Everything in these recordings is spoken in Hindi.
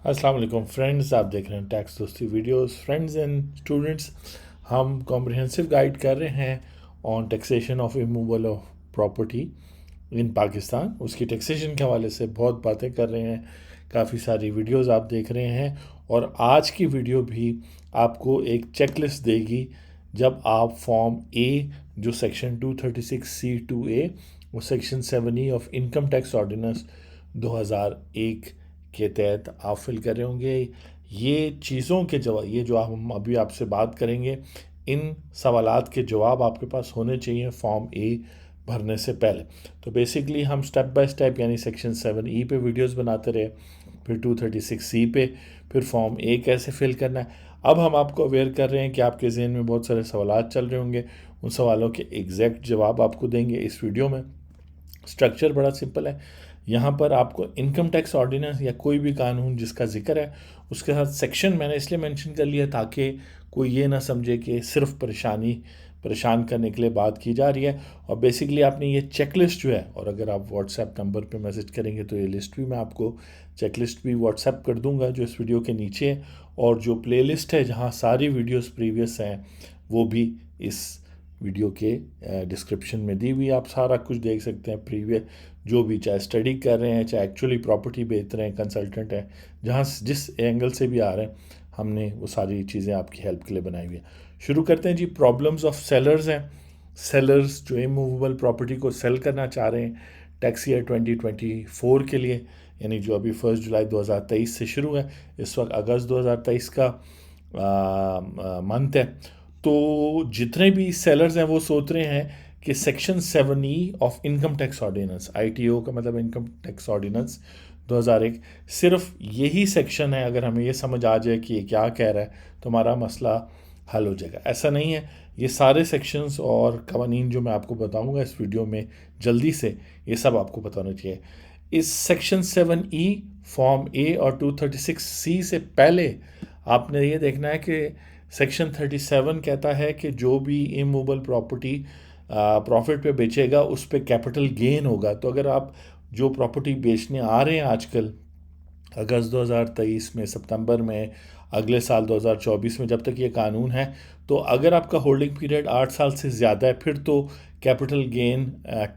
अस्सलाम वालेकुम फ्रेंड्स, आप देख रहे हैं टैक्स दोस्ती वीडियोस। फ्रेंड्स एंड स्टूडेंट्स, हम कॉम्प्रिहेंसिव गाइड कर रहे हैं on taxation of इमूवल of property in Pakistan. उसकी टैक्सेशन के हवाले से बहुत बातें कर रहे हैं, काफ़ी सारी वीडियोस आप देख रहे हैं। और आज की वीडियो भी आपको एक चेकलिस्ट देगी। जब आप फॉर्म ए, जो सेक्शन 236C2A और section 7E of income tax ordinance 2001 के तहत आप फिल कर रहे होंगे, ये चीज़ों के जवाब, ये जो हम अभी आपसे बात करेंगे, इन सवालात के जवाब आपके पास होने चाहिए फॉर्म ए भरने से पहले। तो बेसिकली हम स्टेप बाय स्टेप यानी सेक्शन 7E पे वीडियोस बनाते रहे, फिर 236C पे, फिर फॉर्म ए कैसे फिल करना है। अब हम आपको अवेयर कर रहे हैं कि आपके जहन में बहुत सारे सवालात चल रहे होंगे, उन सवालों के एग्जैक्ट जवाब आपको देंगे इस वीडियो में। स्ट्रक्चर बड़ा सिंपल है। यहाँ पर आपको इनकम टैक्स ऑर्डिनेंस या कोई भी कानून जिसका जिक्र है, उसके साथ सेक्शन मैंने इसलिए मेंशन कर लिया ताकि कोई ये ना समझे कि सिर्फ परेशान करने के लिए बात की जा रही है। और बेसिकली आपने ये चेकलिस्ट जो है, और अगर आप व्हाट्सएप नंबर पे मैसेज करेंगे तो ये लिस्ट भी मैं आपको, चेकलिस्ट भी व्हाट्सएप कर दूंगा जो इस वीडियो के नीचे है। और जो प्लेलिस्ट है जहाँ सारी वीडियोस प्रीवियस हैं, वो भी इस वीडियो के डिस्क्रिप्शन में दी हुई। आप सारा कुछ देख सकते हैं प्रीवियस, जो भी, चाहे स्टडी कर रहे हैं, चाहे एक्चुअली प्रॉपर्टी बेच रहे हैं, कंसल्टेंट हैं, जहाँ जिस एंगल से भी आ रहे हैं, हमने वो सारी चीज़ें आपकी हेल्प के लिए बनाई हुई है। शुरू करते हैं जी। प्रॉब्लम्स ऑफ सेलर्स हैं। सेलर्स जो इमूवेबल प्रॉपर्टी को सेल करना चाह रहे हैं टैक्स ईयर 2024 के लिए, यानी जो अभी 1 जुलाई 2023 से शुरू है, इस वक्त अगस्त 2023 का मंथ है। तो जितने भी सेलर्स हैं वो सोच रहे हैं कि section 7E of income tax ordinance, ITO का मतलब इनकम टैक्स ऑर्डिनेंस 2001, सिर्फ यही सेक्शन है, अगर हमें ये समझ आ जाए कि ये क्या कह रहा है तो हमारा मसला हल हो जाएगा। ऐसा नहीं है। ये सारे सेक्शंस और कवानीन जो मैं आपको बताऊंगा इस वीडियो में जल्दी से, ये सब आपको पता होना चाहिए। इस सेक्शन 7E फॉर्म ए और 236C से पहले आपने ये देखना है कि सेक्शन 37 कहता है कि जो भी इमूवेबल प्रॉपर्टी प्रॉफिट पे बेचेगा उस पे कैपिटल गेन होगा। तो अगर आप जो प्रॉपर्टी बेचने आ रहे हैं आजकल, अगस्त 2023 में, सितंबर में, अगले साल 2024 में, जब तक ये कानून है, तो अगर आपका होल्डिंग पीरियड 8 साल से ज़्यादा है फिर तो कैपिटल गेन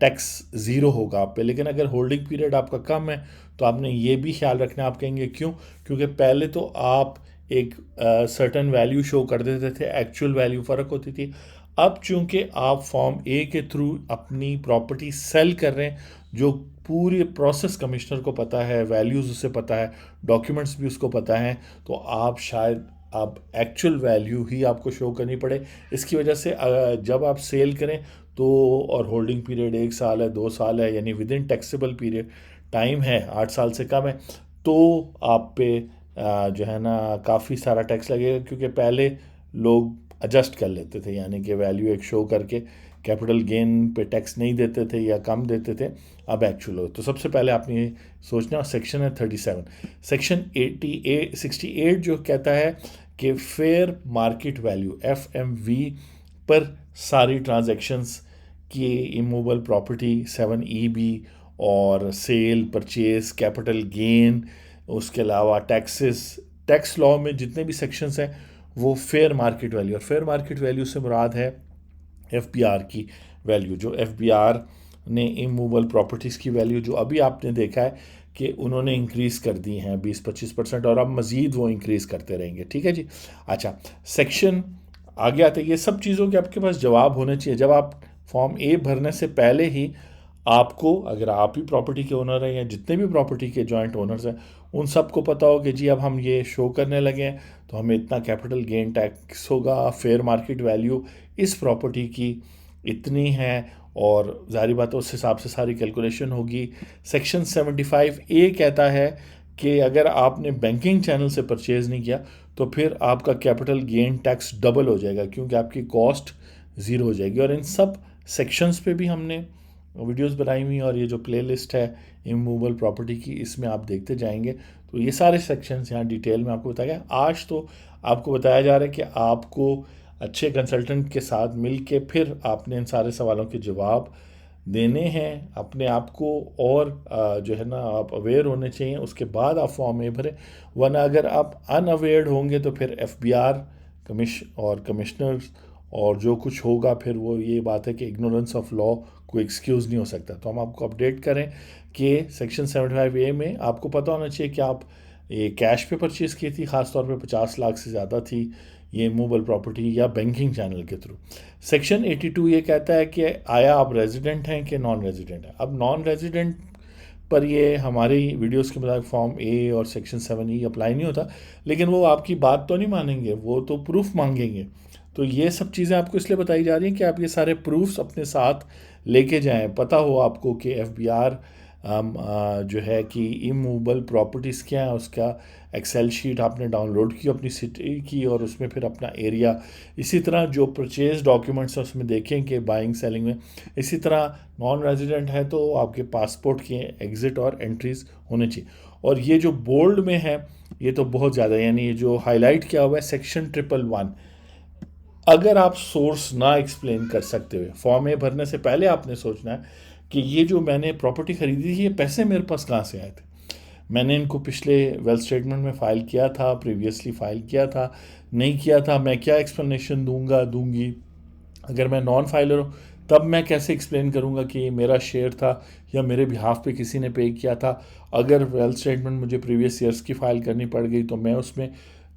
टैक्स ज़ीरो होगा आप पे। लेकिन अगर होल्डिंग पीरियड आपका कम है तो आपने ये भी ख्याल रखना है। आप कहेंगे क्यों? क्योंकि पहले तो आप एक सर्टन वैल्यू शो कर देते थे, एक्चुअल वैल्यू फ़र्क होती थी। अब चूंकि आप फॉर्म ए के थ्रू अपनी प्रॉपर्टी सेल कर रहे हैं, जो पूरी प्रोसेस कमिश्नर को पता है, वैल्यूज़ उसे पता है, डॉक्यूमेंट्स भी उसको पता हैं, तो आप शायद अब एक्चुअल वैल्यू ही आपको शो करनी पड़े। इसकी वजह से जब आप सेल करें तो, और होल्डिंग पीरियड 1 साल है, 2 साल है, यानी with in taxable period time है, 8 साल से कम है, तो आप पे जो है ना काफ़ी सारा टैक्स लगेगा। क्योंकि पहले लोग एडजस्ट कर लेते थे, यानी कि वैल्यू एक शो करके कैपिटल गेन पे टैक्स नहीं देते थे या कम देते थे, अब एक्चुअल हो। तो सबसे पहले आपने ये सोचना। सेक्शन है 37। सेक्शन 68 जो कहता है कि फेयर मार्केट वैल्यू FMV पर सारी ट्रांजैक्शंस की इमूवेबल प्रॉपर्टी 7EB और सेल, परचेज, कैपिटल गेन, उसके अलावा टैक्स लॉ में जितने भी सेक्शंस हैं वो फेयर मार्केट वैल्यू, और फेयर मार्केट वैल्यू से मुराद है FBR की वैल्यू। जो FBR ने इमूवेबल प्रॉपर्टीज़ की वैल्यू, जो अभी आपने देखा है कि उन्होंने इंक्रीज़ कर दी हैं 20-25%, और अब मज़ीद वो इंक्रीज़ करते रहेंगे। ठीक है जी। अच्छा, सेक्शन आगे आते हैं। ये सब चीज़ों के आपके पास जवाब होने चाहिए जब आप फॉर्म ए भरने से पहले ही। आपको, अगर आप ही प्रॉपर्टी के ओनर हैं या जितने भी प्रॉपर्टी के जॉइंट ओनर्स हैं, उन सबको पता हो कि जी अब हम ये शो करने लगे हैं तो हमें इतना कैपिटल गेन टैक्स होगा, फेयर मार्केट वैल्यू इस प्रॉपर्टी की इतनी है, और जारी बात है उस हिसाब से सारी कैलकुलेशन होगी। सेक्शन 75A कहता है कि अगर आपने बैंकिंग चैनल से परचेज़ नहीं किया तो फिर आपका कैपिटल गेन टैक्स डबल हो जाएगा, क्योंकि आपकी कॉस्ट ज़ीरो हो जाएगी। और इन सब सेक्शंस पे भी हमने वीडियोस बनाई हुई, और ये जो प्लेलिस्ट है इमूवेबल प्रॉपर्टी की, इसमें आप देखते जाएंगे तो ये सारे सेक्शंस यहाँ डिटेल में आपको बताया गया। आज तो आपको बताया जा रहा है कि आपको अच्छे कंसल्टेंट के साथ मिल के फिर आपने इन सारे सवालों के जवाब देने हैं अपने आप को, और जो है ना आप अवेयर होने चाहिए, उसके बाद आप फॉर्म ए भरें। वरना अगर आप अनअवेयर्ड होंगे तो फिर एफबीआर कमिश्नर्स और जो कुछ होगा, फिर वो ये बात है कि इग्नोरेंस ऑफ लॉ कोई एक्सक्यूज़ नहीं हो सकता। तो हम आपको अपडेट करें कि सेक्शन 75A में आपको पता होना चाहिए कि आप ये कैश पे परचेज़ की थी, ख़ासतौर पे 50 लाख से ज़्यादा थी ये मूवेबल प्रॉपर्टी, या बैंकिंग चैनल के थ्रू। सेक्शन 82 ये कहता है कि आया आप रेजिडेंट हैं कि नॉन रेजिडेंट हैं। अब नॉन रेजिडेंट पर ये हमारी वीडियोस के मुताबिक फॉर्म ए और सेक्शन 7E अप्लाई नहीं होता, लेकिन वो आपकी बात तो नहीं मानेंगे, वो तो प्रूफ मांगेंगे। तो ये सब चीज़ें आपको इसलिए बताई जा रही हैं कि आप ये सारे प्रूफ्स अपने साथ लेके जाएं। पता हो आपको कि एफबीआर जो है कि इमूवेबल प्रॉपर्टीज़ क्या है, उसका एक्सेल शीट आपने डाउनलोड की अपनी सिटी की, और उसमें फिर अपना एरिया, इसी तरह जो परचेज डॉक्यूमेंट्स हैं उसमें देखें कि बाइंग सेलिंग में। इसी तरह नॉन रेजिडेंट है तो आपके पासपोर्ट के एग्ज़िट और एंट्रीज़ होने चाहिए। और ये जो बोल्ड में है ये तो बहुत ज़्यादा, यानी ये जो हाईलाइट किया हुआ है सेक्शन 111, अगर आप सोर्स ना एक्सप्लेन कर सकते हुए फॉर्म ए भरने से पहले आपने सोचना है कि ये जो मैंने प्रॉपर्टी खरीदी थी ये पैसे मेरे पास कहाँ से आए थे। मैंने इनको पिछले वेल्थ स्टेटमेंट में फ़ाइल किया था, प्रीवियसली फ़ाइल किया था, नहीं किया था, मैं क्या एक्सप्लेनेशन दूंगी। अगर मैं नॉन फाइलर हूँ तब मैं कैसे एक्सप्लेन करूँगा कि ये मेरा शेयर था या मेरे बिहाफ पे किसी ने पे किया था। अगर वेल्थ स्टेटमेंट मुझे प्रीवियस ईयर्स की फ़ाइल करनी पड़ गई तो मैं उसमें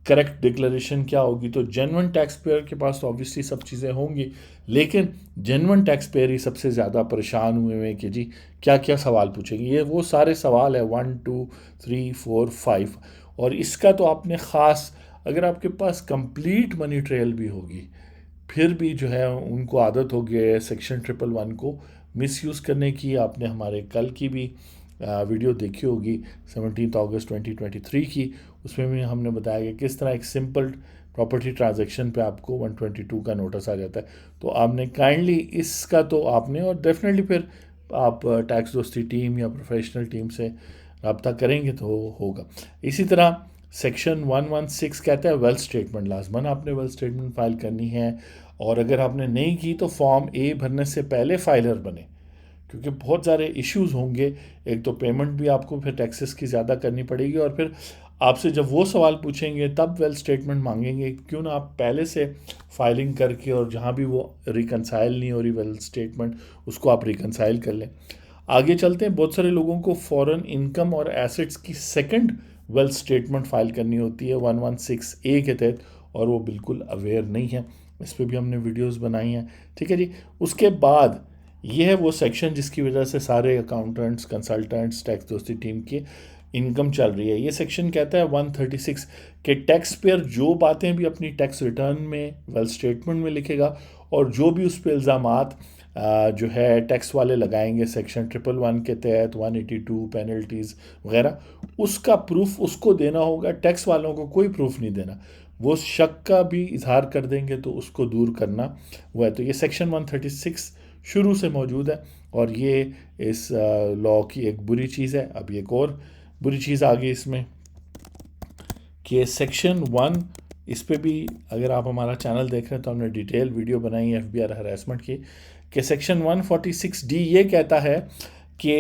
करेक्ट डिक्लेरेशन क्या होगी। तो जेन्युइन टैक्स पेयर के पास तो ऑब्वियसली सब चीज़ें होंगी, लेकिन जेन्युइन टैक्स पेयर ही सबसे ज़्यादा परेशान हुए हैं कि जी क्या क्या सवाल पूछेंगे। ये वो सारे सवाल है 1 2 3 4 5, और इसका तो आपने ख़ास, अगर आपके पास कंप्लीट मनी ट्रेल भी होगी फिर भी जो है उनको आदत हो गई है सेक्शन 111 को मिसयूज़ करने की। आपने हमारे कल की भी वीडियो देखी होगी 17 अगस्त 2023 की, उसमें भी हमने बताया कि किस तरह एक सिंपल प्रॉपर्टी ट्रांजैक्शन पे आपको 122 का नोटिस आ जाता है। तो आपने काइंडली इसका तो आपने, और डेफिनेटली फिर आप टैक्स दोस्ती टीम या प्रोफेशनल टीम से रब्ता करेंगे तो होगा। इसी तरह सेक्शन 116 कहता है वेल्थ स्टेटमेंट लाजमन आपने वेल्थ स्टेटमेंट फाइल करनी है, और अगर आपने नहीं की तो फॉर्म ए भरने से पहले फाइलर बने, क्योंकि बहुत सारे इश्यूज होंगे। एक तो पेमेंट भी आपको फिर टैक्सेस की ज़्यादा करनी पड़ेगी, और फिर आपसे जब वो सवाल पूछेंगे तब वेल्थ स्टेटमेंट मांगेंगे। क्यों ना आप पहले से फाइलिंग करके, और जहाँ भी वो रिकनसाइल नहीं हो रही वेल्थ स्टेटमेंट उसको आप रिकनसाइल कर लें। आगे चलते हैं, बहुत सारे लोगों को फॉरेन इनकम और एसेट्स की सेकंड वेल्थ स्टेटमेंट फाइल करनी होती है 116A के तहत, और वो बिल्कुल अवेयर नहीं है। इस पर भी हमने वीडियोस बनाई हैं, ठीक है जी। उसके बाद ये है वो सेक्शन जिसकी वजह से सारे अकाउंटेंट्स, कंसल्टेंट्स, टैक्स दोस्ती टीम की इनकम चल रही है। ये सेक्शन कहता है 136 के टैक्स पेयर जो बातें भी अपनी टैक्स रिटर्न में वेल्थ स्टेटमेंट में लिखेगा, और जो भी उस पर इल्ज़ामात जो है टैक्स वाले लगाएंगे सेक्शन 111 के तहत 182 पेनल्टीज़ वगैरह, उसका प्रूफ उसको देना होगा। टैक्स वालों को कोई प्रूफ नहीं देना, वो शक का भी इजहार कर देंगे तो उसको दूर करना वो है। तो ये सेक्शन 136 शुरू से मौजूद है, और ये इस लॉ की एक बुरी चीज़ है। अब एक और बुरी चीज़ आ गई इसमें कि सेक्शन 1, इस पे भी अगर आप हमारा चैनल देख रहे हैं तो हमने डिटेल वीडियो बनाई है एफबीआर हरासमेंट की, कि सेक्शन 146D ये कहता है कि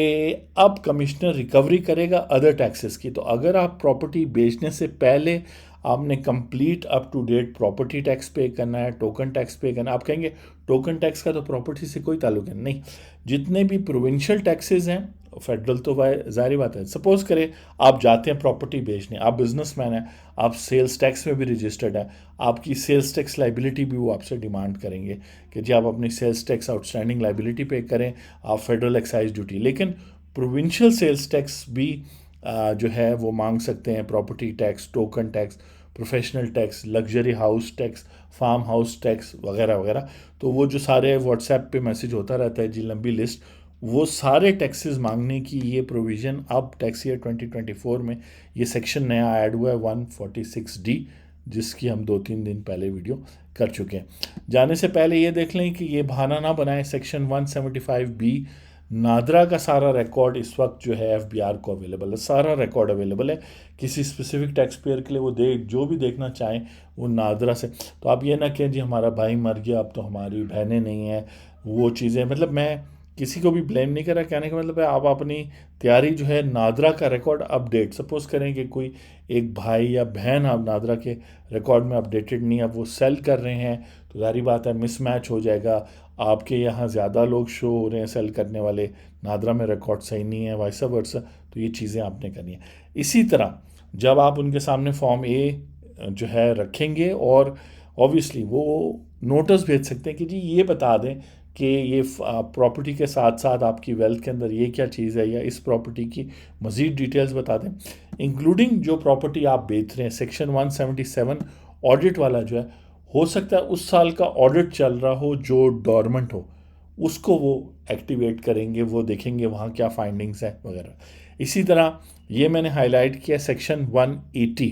अब कमिश्नर रिकवरी करेगा अदर टैक्सेस की। तो अगर आप प्रॉपर्टी बेचने से पहले आपने complete up to date property tax pay करना है, टोकन टैक्स पे करना है। आप कहेंगे टोकन टैक्स का तो प्रॉपर्टी से कोई ताल्लुक है, नहीं। जितने भी प्रोविंशियल टैक्सेस हैं, फेडरल तो ज़ाहिर बात है। सपोज़ करें आप जाते हैं प्रॉपर्टी बेचने, आप बिजनेसमैन हैं, आप सेल्स टैक्स में भी रजिस्टर्ड है, आपकी सेल्स टैक्स लाइबिलिटी भी वो आपसे डिमांड करेंगे कि जी आप अपनी sales tax outstanding liability pay करें, आप फेडरल एक्साइज ड्यूटी। लेकिन प्रोविंशियल सेल्स टैक्स भी जो है वो मांग सकते हैं, property tax, token tax, professional tax, luxury house tax, farm house tax वगैरह वगैरह। तो वो जो सारे व्हाट्सएप पे मैसेज होता रहता है जी लंबी लिस्ट, वो सारे टैक्सेस मांगने की ये प्रोविज़न अब टैक्स ईयर 2024 में ये सेक्शन नया ऐड हुआ है 146D, जिसकी हम 2-3 दिन पहले वीडियो कर चुके हैं। जाने से पहले ये देख लें कि ये बहाना ना बनाएं, सेक्शन 175B नादरा का सारा रिकॉर्ड इस वक्त जो है एफबीआर को अवेलेबल है, सारा रिकॉर्ड अवेलेबल है। किसी स्पेसिफिक टैक्स पेयर के लिए वो जो भी देखना चाहें वो नादरा से। तो आप ये ना कहें जी हमारा भाई मर गया अब तो हमारी बहनें नहीं हैं, वो चीज़ें, मतलब मैं किसी को भी ब्लेम नहीं कर रहा, कहने का मतलब है आप अपनी तैयारी जो है नादरा का रिकॉर्ड अपडेट, सपोज करें कि कोई एक भाई या बहन आप नादरा के रिकॉर्ड में अपडेटेड नहीं है, वो सेल कर रहे हैं, तो जारी बात है मिसमैच हो जाएगा। आपके यहाँ ज़्यादा लोग शो हो रहे हैं सेल करने वाले, नादरा में रिकॉर्ड सही नहीं है, वाइस वर्सा, तो ये चीज़ें आपने करनी है। इसी तरह जब आप उनके सामने फॉर्म ए जो है रखेंगे, और ऑब्वियसली वो नोटिस भेज सकते हैं कि जी ये बता दें कि ये प्रॉपर्टी के साथ साथ आपकी वेल्थ के अंदर ये क्या चीज़ है, या इस प्रॉपर्टी की मज़ीद डिटेल्स बता दें, इंक्लूडिंग जो प्रॉपर्टी आप बेच रहे हैं। सेक्शन 177 ऑडिट वाला जो है, हो सकता है उस साल का ऑडिट चल रहा हो जो डॉर्मेंट हो, उसको वो एक्टिवेट करेंगे, वो देखेंगे वहाँ क्या फाइंडिंग्स हैं वगैरह। इसी तरह ये मैंने हाईलाइट किया सेक्शन 180,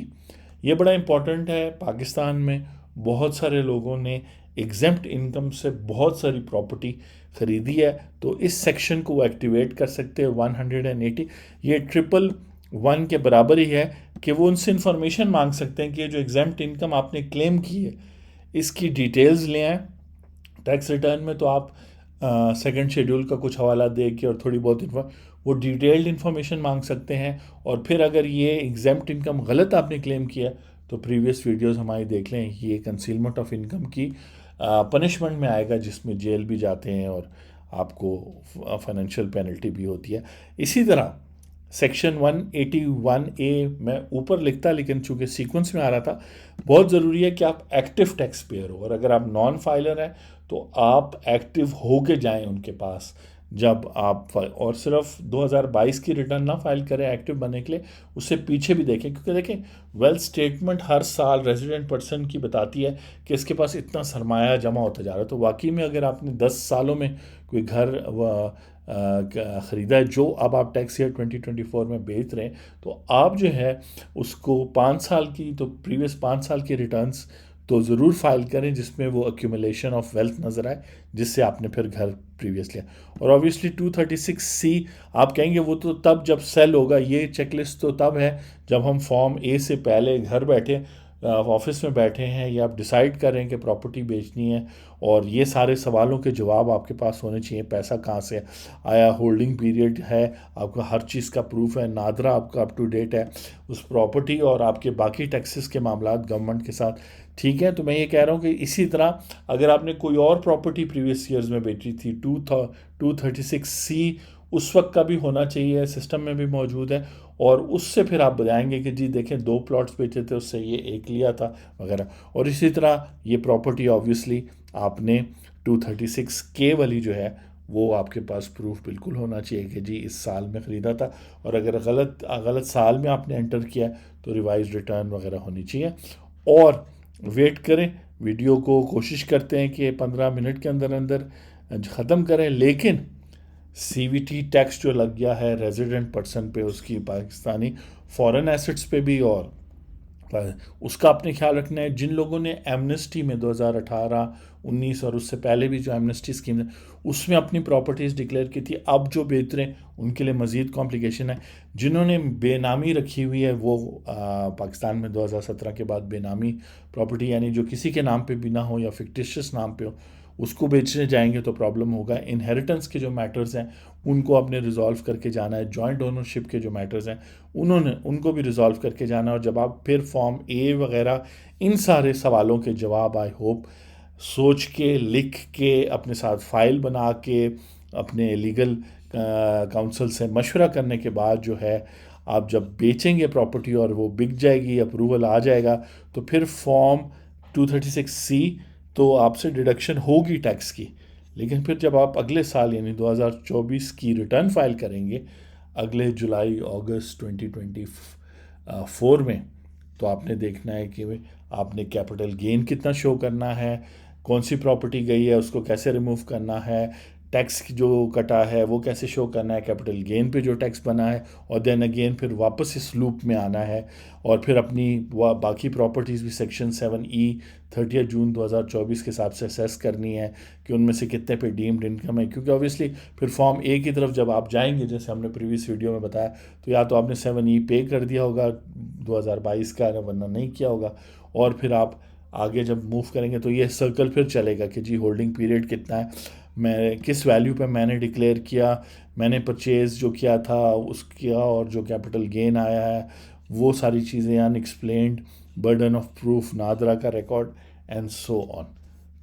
ये बड़ा इम्पॉर्टेंट है। पाकिस्तान में बहुत सारे लोगों ने एग्जेम्प्ट इनकम से बहुत सारी प्रॉपर्टी ख़रीदी है, तो इस सेक्शन को वो एक्टिवेट कर सकते हैं 180। ये 111 के बराबर ही है कि वो उनसे इंफॉर्मेशन मांग सकते हैं कि ये जो एग्जेम्प्ट इनकम आपने क्लेम की है इसकी डिटेल्स ले आएँ। टैक्स रिटर्न में तो आप सेकंड शेड्यूल का कुछ हवाला दे के और थोड़ी बहुत वो डिटेल्ड इन्फॉर्मेशन मांग सकते हैं। और फिर अगर ये एग्जेम्प्ट इनकम गलत आपने क्लेम किया तो प्रीवियस वीडियोस हमारी देख लें, ये कंसीलमेंट ऑफ इनकम की पनिशमेंट में आएगा, जिसमें जेल भी जाते हैं और आपको फाइनेंशियल पेनल्टी भी होती है। इसी तरह सेक्शन 181A मैं ऊपर लिखता, लेकिन चूंकि सीक्वेंस में आ रहा था, बहुत ज़रूरी है कि आप एक्टिव टैक्स पेयर हो, और अगर आप नॉन फाइलर हैं तो आप एक्टिव हो के जाएँ उनके पास जब आप और सिर्फ 2022 की रिटर्न ना फाइल करें एक्टिव बनने के लिए, उससे पीछे भी देखें, क्योंकि देखें वेल्थ स्टेटमेंट हर साल रेजिडेंट पर्सन की बताती है कि इसके पास इतना सरमाया जमा होता जा रहा है। तो वाकई में अगर आपने 10 सालों में कोई घर ख़रीदा है जो अब आप टैक्स ईयर 2024 में बेच रहे हैं, तो आप जो है उसको 5 साल की, तो प्रीवियस 5 साल की रिटर्न्स तो ज़रूर फाइल करें जिसमें वो एक्यूमुलेशन ऑफ वेल्थ नज़र आए, जिससे आपने फिर घर प्रीवियस लिया। और ऑब्वियसली 236C आप कहेंगे वो तो तब जब सेल होगा, ये चेकलिस्ट तो तब है जब हम फॉर्म ए से पहले घर बैठे ऑफिस में बैठे हैं, या आप डिसाइड कर रहे हैं कि प्रॉपर्टी बेचनी है, और ये सारे सवालों के जवाब आपके पास होने चाहिए। पैसा कहाँ से आया, होल्डिंग पीरियड है, आपका हर चीज़ का प्रूफ है, नादरा आपका अप टू डेट है उस प्रॉपर्टी, और आपके बाकी टैक्सेस के मामला गवर्नमेंट के साथ ठीक है। तो मैं ये कह रहा हूँ कि इसी तरह अगर आपने कोई और प्रॉपर्टी प्रीवियस ईयर्स में बेची थी 236C उस वक्त का भी होना चाहिए, सिस्टम में भी मौजूद है, और उससे फिर आप बताएंगे कि जी देखें 2 प्लॉट्स बेचे थे, उससे ये एक लिया था वगैरह। और इसी तरह ये प्रॉपर्टी ऑब्वियसली आपने 236K वाली जो है वो आपके पास प्रूफ बिल्कुल होना चाहिए कि जी इस साल में ख़रीदा था, और अगर गलत साल में आपने एंटर किया तो रिवाइज रिटर्न वगैरह होनी चाहिए। और वेट करें, वीडियो को कोशिश करते हैं कि 15 मिनट के अंदर अंदर ख़त्म करें, लेकिन CVT टैक्स जो लग गया है रेजिडेंट पर्सन पे, उसकी पाकिस्तानी फॉरेन एसेट्स पे भी, और उसका आपने ख्याल रखना है। जिन लोगों ने एमनेस्टी में 2018, 19 और उससे पहले भी जो एमनेस्टी स्कीम है उसमें अपनी प्रॉपर्टीज़ डिक्लेयर की थी, अब जो बेच रहे हैं उनके लिए मज़ीद कॉम्प्लिकेशन है। जिन्होंने बेनामी रखी हुई है वो पाकिस्तान में 2017 के बाद बेनामी प्रॉपर्टी, यानी जो किसी के नाम पे भी ना हो या फिक्टिशियस नाम पे हो, उसको बेचने जाएंगे तो प्रॉब्लम होगा। इनहेरिटेंस के जो मैटर्स हैं उनको आपने रिजॉल्व करके जाना है, जॉइंट ओनरशिप के जो मैटर्स हैं उनको भी रिजॉल्व करके जाना है। और जब आप फिर फॉर्म ए वगैरह, इन सारे सवालों के जवाब आई होप सोच के, लिख के, अपने साथ फाइल बना के, अपने लीगल काउंसिल से मशवरा करने के बाद जो है आप जब बेचेंगे प्रॉपर्टी और वो बिक जाएगी, अप्रूवल आ जाएगा, तो फिर फॉर्म 236C तो आपसे डिडक्शन होगी टैक्स की। लेकिन फिर जब आप अगले साल यानी 2024 की रिटर्न फाइल करेंगे अगले जुलाई अगस्त 2024 में, तो आपने देखना है कि आपने कैपिटल गेन कितना शो करना है, कौन सी प्रॉपर्टी गई है उसको कैसे रिमूव करना है, टैक्स जो कटा है वो कैसे शो करना है, कैपिटल गेन पे जो टैक्स बना है, और देन अगेन फिर वापस इस लूप में आना है, और फिर अपनी बाकी प्रॉपर्टीज़ भी सेक्शन 7E 30 जून 2024 के हिसाब से असेस करनी है कि उनमें से कितने पे डीम्ड इनकम है। क्योंकि ऑब्वियसली फिर फॉर्म ए की तरफ जब आप जाएंगे, जैसे हमने प्रीवियस वीडियो में बताया, तो या तो आपने 7E पे कर दिया होगा 2022 का, वरना नहीं किया होगा, और फिर आप आगे जब मूव करेंगे तो ये सर्कल फिर चलेगा कि जी होल्डिंग पीरियड कितना है। मैं किस वैल्यू पे मैंने डिक्लेयर किया, मैंने परचेज़ जो किया था उसका, और जो कैपिटल गेन आया है वो सारी चीज़ें unexplained, burden of proof, NADRA का रिकॉर्ड एंड सो ऑन।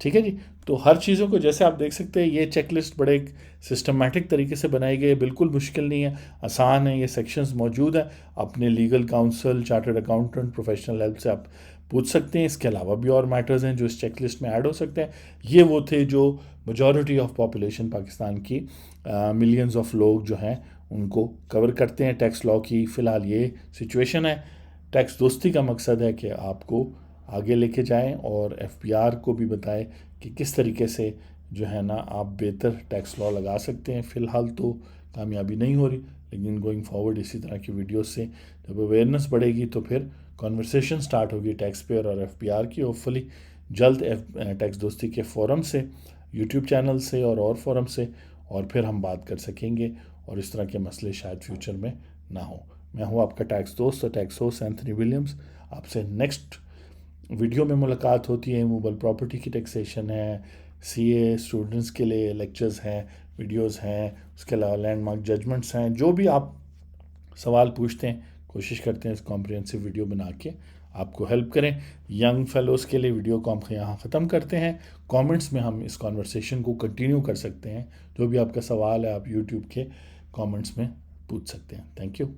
ठीक है जी। तो हर चीज़ों को जैसे आप देख सकते हैं, ये चेकलिस्ट बड़े एक सिस्टमेटिक तरीके से बनाई गई है, बिल्कुल मुश्किल नहीं है, आसान है। ये सेक्शंस मौजूद हैं, अपने legal counsel, chartered accountant, professional help से आप पूछ सकते हैं। इसके अलावा भी और मैटर्स हैं जो इस चेकलिस्ट में ऐड हो सकते हैं। ये वो थे जो मेजॉरिटी ऑफ पॉपुलेशन पाकिस्तान की, मिलियंस ऑफ लोग जो हैं उनको कवर करते हैं। टैक्स लॉ की फ़िलहाल ये सिचुएशन है। टैक्स दोस्ती का मकसद है कि आपको आगे लेके जाएं और एफबीआर को भी बताएं कि किस तरीके से जो है ना आप बेहतर टैक्स लॉ लगा सकते हैं। फ़िलहाल तो कामयाबी नहीं हो रही, लेकिन गोइंग फॉरवर्ड इसी तरह की वीडियोस से जब अवेयरनेस बढ़ेगी तो फिर कॉन्वर्सेशन स्टार्ट होगी टैक्स पेयर और एफबीआर की। होपफुली जल्द टैक्स दोस्ती के फोरम से, यूट्यूब चैनल से और फोरम से, और फिर हम बात कर सकेंगे और इस तरह के मसले शायद फ्यूचर में ना हो। मैं हूँ आपका टैक्स दोस्त और टैक्स होस्ट एंथनी विलियम्स। आपसे नेक्स्ट वीडियो में मुलाकात होती है। मूवेबल प्रॉपर्टी की टैक्सेशन है, सीए स्टूडेंट्स के लिए लेक्चर्स हैं, वीडियोस हैं, उसके अलावा लैंडमार्क जजमेंट्स हैं। जो भी आप सवाल पूछते हैं, कोशिश करते हैं इस कॉम्प्रिहेंसिव वीडियो बना के आपको हेल्प करें। यंग फेलोज़ के लिए वीडियो को हम यहाँ ख़त्म करते हैं। कमेंट्स में हम इस कॉन्वर्सेशन को कंटिन्यू कर सकते हैं। जो भी आपका सवाल है आप यूट्यूब के कमेंट्स में पूछ सकते हैं। Thank you.